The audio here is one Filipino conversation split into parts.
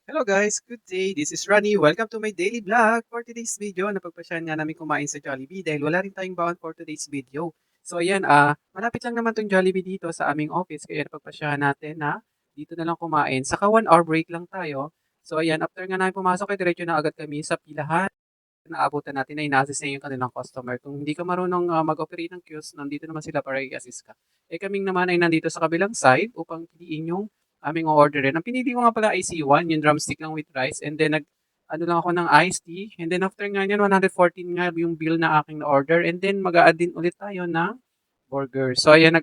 Hello guys, good day. This is Ronnie. Welcome to my daily vlog. For today's video, napagpasyahan nga namin kumain sa Jollibee dahil wala rin tayong baon for today's video. So ayan, malapit lang naman tong Jollibee dito sa aming office kaya napagpasyahan natin na dito na lang kumain. Saka 1 hour break lang tayo. So ayan, after nga namin pumasok, ay diretso na agad kami sa pilahan. Naabutan natin na ina-assist na yung kanilang customer. Kung hindi ka marunong mag-operate ng kiosk, nandito naman sila para i-assist ka. Eh kaming naman ay nandito sa kabilang side upang piliin yung aming o-orderin. Ang pinili ko nga pala ay C1, yung drumstick lang with rice. And then ano lang ako ng iced tea. And then after nga yan, 114 nga yung bill na aking na-order. And then mag-a-add din ulit tayo ng burger. So ayan,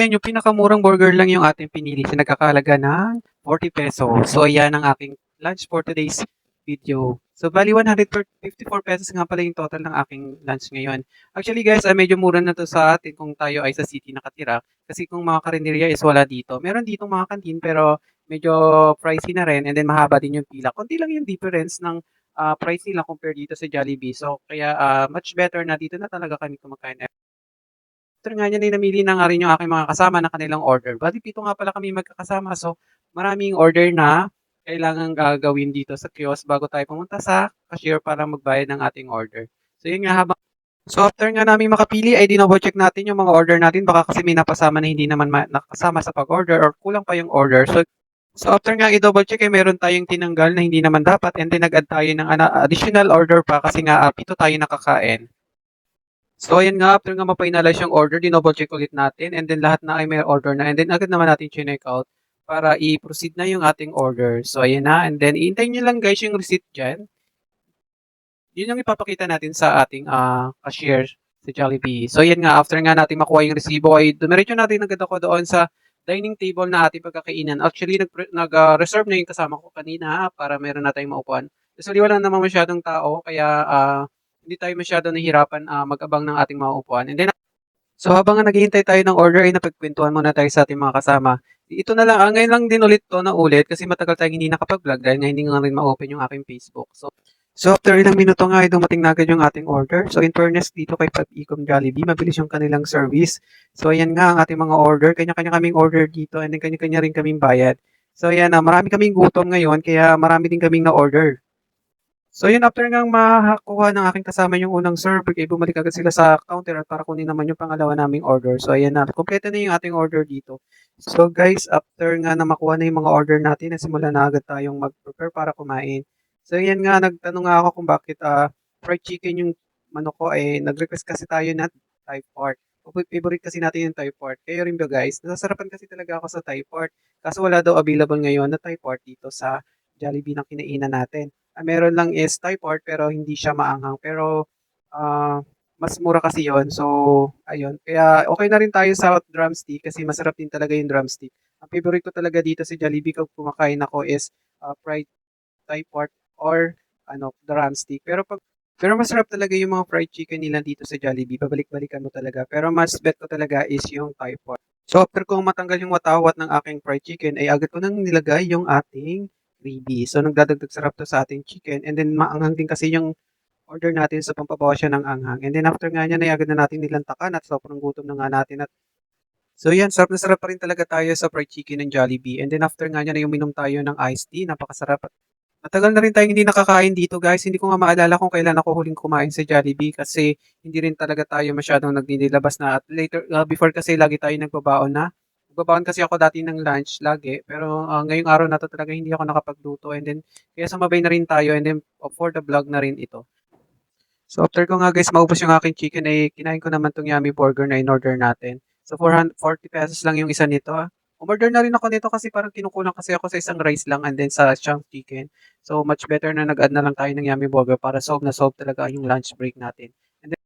yung pinakamurang burger lang yung ating pinili. So nagkakalaga ng 40 pesos. So ayan ang aking lunch for today's video. So bali 154 pesos nga pala yung total ng aking lunch ngayon. Actually guys, medyo mura na to sa atin kung tayo ay sa city nakatira. Kasi kung mga karinderya is wala dito. Meron dito mga kantin pero medyo pricey na rin and then mahaba din yung pila. Konti lang yung difference ng price nila compare dito sa Jollibee. So kaya much better na dito na talaga kami kumakain. After nga niyan ay namili na nga rin yung aking mga kasama ng kanilang order. Bali 7 nga pala kami magkakasama. So maraming order na kailangang gawin dito sa kiosk bago tayo pumunta sa cashier para magbayad ng ating order. So yun nga So after nga namin makapili ay dinoble check natin yung mga order natin baka kasi may napasama na hindi naman nakasama sa pag-order or kulang pa yung order. So after nga i-double check ay meron tayong tinanggal na hindi naman dapat and then nag-add tayo ng additional order pa kasi nga 7 tayo nakakain. So ayan nga, after nga ma-finalize yung order, dinoble check ulit natin and then lahat na ay may order na and then agad naman natin check out para i-proceed na yung ating order. So ayan na and then iintayin nyo lang guys yung receipt dyan. Yun yung ipapakita natin sa ating cashier sa Jollibee. So ayan nga, after nga natin makuha yung resibo ay dumiretso natin agad ako doon sa dining table na ating pagkakainan. Actually, nag-reserve na yung kasama ko kanina para meron na tayong maupuan. Usually wala namang masyadong tao kaya hindi tayo masyado nahihirapan mag-abang ng ating mga upuan. And then, so habang naghihintay tayo ng order ay napagkwentuhan muna tayo sa ating mga kasama. Ito na lang, ngayon lang din ulit to na ulit kasi matagal tayong hindi nakapag-vlog dahil nga hindi nga rin ma-open yung aking Facebook. So after ilang minuto nga ay dumating na agad yung ating order. So in fairness dito kay Pag-Icom Jollibee, mabilis yung kanilang service. So ayan nga ang ating mga order. Kanya-kanya kaming order dito and then kanya-kanya rin kaming bayad. So ayan, marami kaming gutom ngayon kaya marami din kaming na-order. So yun, after ngang makakuha ng aking kasama yung unang serve, ay bumalik agad sila sa counter at para kunin naman yung pangalawa naming order. So ayan na, kompleto na yung ating order dito. So guys, after nga na makuha na yung mga order natin, nasimula na agad tayong mag-prepare para kumain. So yan nga, nagtanong nga ako kung bakit fried chicken yung manok ko, nag-request kasi tayo na Thai part. Favorite kasi natin yung Thai part. Kayo rin ba guys? Nasasarapan kasi talaga ako sa Thai part. Kaso wala daw available ngayon na Thai part dito sa Jollibee na kinainan natin. Meron lang is Thai part pero hindi siya maanghang. Pero ah, mas mura kasi yon. So, ayun. Kaya okay na rin tayo sa drumstick kasi masarap din talaga yung drumstick. Ang favorite ko talaga dito sa Jollibee kapag kumakain ako is fried Thai part or drumstick. Pero masarap talaga yung mga fried chicken nila dito sa Jollibee. Babalik-balikan mo talaga. Pero mas bet ko talaga is yung Thai part. So after kong matanggal yung watawat ng aking fried chicken, ay agad ko nang nilagay yung ating gravy. So nagdadagdag sarap to sa ating chicken. And then maanghang din kasi yung order natin sa pampabawas siya ng anghang. And then after nga niyan ay agad na natin nilantakan at sobrang gutom na nga natin. So yan, sarap na sarap pa rin talaga tayo sa fried chicken ng Jollibee. And then after nga niyan ay uminom tayo ng iced tea. Napakasarap. Matagal na rin tayong hindi nakakain dito guys. Hindi ko nga maalala kung kailan ako huling kumain sa Jollibee kasi hindi rin talaga tayo masyadong nagdilabas na. At later, before kasi lagi tayo nagbabaon na. Nagbabaon kasi ako dati ng lunch lagi. Pero ngayong araw na to talaga hindi ako nakapagluto. And then, kaya sumabay na rin tayo. And then, for the vlog na rin ito. So after ko nga guys maubos yung aking chicken ay kinain ko naman tong yummy burger na in-order natin. So 440 pesos lang yung isa nito. Umorder na rin ako nito kasi parang kinukulang kasi ako sa isang rice lang and then sa chunk chicken. So much better na nag-add na lang tayo ng yummy burger para solve na solve talaga yung lunch break natin.